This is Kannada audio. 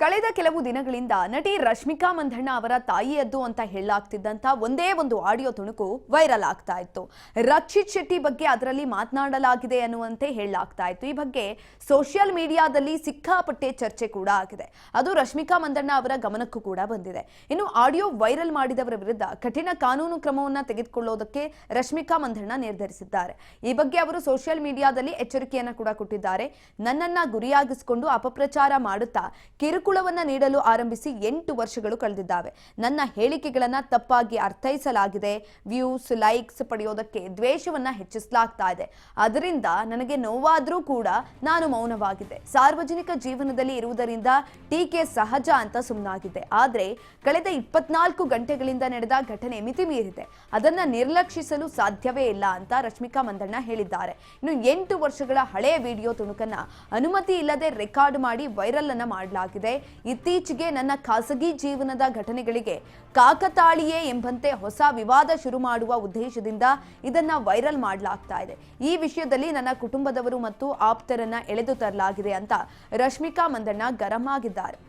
ಕಳೆದ ಕೆಲವು ದಿನಗಳಿಂದ ನಟಿ ರಶ್ಮಿಕಾ ಮಂದಣ್ಣ ಅವರ ತಾಯಿಯದ್ದು ಅಂತ ಹೇಳಲಾಗ್ತಿದ್ದಂತ ಒಂದೇ ಒಂದು ಆಡಿಯೋ ತುಣುಕು ವೈರಲ್ ಆಗ್ತಾ ಇತ್ತು. ರಕ್ಷಿತ್ ಶೆಟ್ಟಿ ಬಗ್ಗೆ ಅದರಲ್ಲಿ ಮಾತನಾಡಲಾಗಿದೆ ಅನ್ನುವಂತೆ ಹೇಳಲಾಗ್ತಾ ಇತ್ತು. ಈ ಬಗ್ಗೆ ಸೋಷಿಯಲ್ ಮೀಡಿಯಾದಲ್ಲಿ ಸಿಕ್ಕಾಪಟ್ಟೆ ಚರ್ಚೆ ಕೂಡ ಆಗಿದೆ. ಅದು ರಶ್ಮಿಕಾ ಮಂದಣ್ಣ ಅವರ ಗಮನಕ್ಕೂ ಕೂಡ ಬಂದಿದೆ. ಇನ್ನು ಆಡಿಯೋ ವೈರಲ್ ಮಾಡಿದವರ ವಿರುದ್ಧ ಕಠಿಣ ಕಾನೂನು ಕ್ರಮವನ್ನು ತೆಗೆದುಕೊಳ್ಳೋದಕ್ಕೆ ರಶ್ಮಿಕಾ ಮಂದಣ್ಣ ನಿರ್ಧರಿಸಿದ್ದಾರೆ. ಈ ಬಗ್ಗೆ ಅವರು ಸೋಷಿಯಲ್ ಮೀಡಿಯಾದಲ್ಲಿ ಎಚ್ಚರಿಕೆಯನ್ನು ಕೂಡ ಕೊಟ್ಟಿದ್ದಾರೆ. ನನ್ನನ್ನ ಗುರಿಯಾಗಿಸಿಕೊಂಡು ಅಪಪ್ರಚಾರ ಮಾಡುತ್ತಾ ಕಿರುಕುಳವನ್ನ ನೀಡಲು ಆರಂಭಿಸಿ 8 ವರ್ಷಗಳು ಕಳೆದಿದ್ದಾವೆ. ನನ್ನ ಹೇಳಿಕೆಗಳನ್ನ ತಪ್ಪಾಗಿ ಅರ್ಥೈಸಲಾಗಿದೆ. ವ್ಯೂಸ್, ಲೈಕ್ಸ್ ಪಡೆಯೋದಕ್ಕೆ ದ್ವೇಷವನ್ನ ಹೆಚ್ಚಿಸಲಾಗ್ತಾ ಇದೆ. ಅದರಿಂದ ನನಗೆ ನೋವಾದ್ರೂ ಕೂಡ ನಾನು ಮೌನವಾಗಿದ್ದೆ. ಸಾರ್ವಜನಿಕ ಜೀವನದಲ್ಲಿ ಇರುವುದರಿಂದ ಟೀಕೆ ಸಹಜ ಅಂತ ಸುಮ್ಮನಾಗಿದ್ದೆ. ಆದ್ರೆ ಕಳೆದ 24 ಗಂಟೆಗಳಿಂದ ನಡೆದ ಘಟನೆ ಮಿತಿ ಮೀರಿದೆ. ಅದನ್ನ ನಿರ್ಲಕ್ಷಿಸಲು ಸಾಧ್ಯವೇ ಇಲ್ಲ ಅಂತ ರಶ್ಮಿಕಾ ಮಂದಣ್ಣ ಹೇಳಿದ್ದಾರೆ. ಇನ್ನು 8 ವರ್ಷಗಳ ಹಳೆಯ ವಿಡಿಯೋ ತುಣುಕನ್ನ ಅನುಮತಿ ಇಲ್ಲದೆ ರೆಕಾರ್ಡ್ ಮಾಡಿ ವೈರಲ್ ಅನ್ನ ಮಾಡಲಾಗಿದೆ. ಇತ್ತೀಚೆಗೆ ನನ್ನ ಖಾಸಗಿ ಜೀವನದ ಘಟನೆಗಳಿಗೆ ಕಾಕತಾಳೀಯೇ ಎಂಬಂತೆ ಹೊಸ ವಿವಾದ ಶುರು ಮಾಡುವ ಉದ್ದೇಶದಿಂದ ಇದನ್ನ ವೈರಲ್ ಮಾಡಲಾಗ್ತಾ ಇದೆ. ಈ ವಿಷಯದಲ್ಲಿ ನನ್ನ ಕುಟುಂಬದವರು ಮತ್ತು ಆಪ್ತರನ್ನ ಎಳೆದು ತರಲಾಗಿದೆ ಅಂತ ರಶ್ಮಿಕಾ ಮಂದಣ್ಣ ಗರಂ ಆಗಿದ್ದಾರೆ.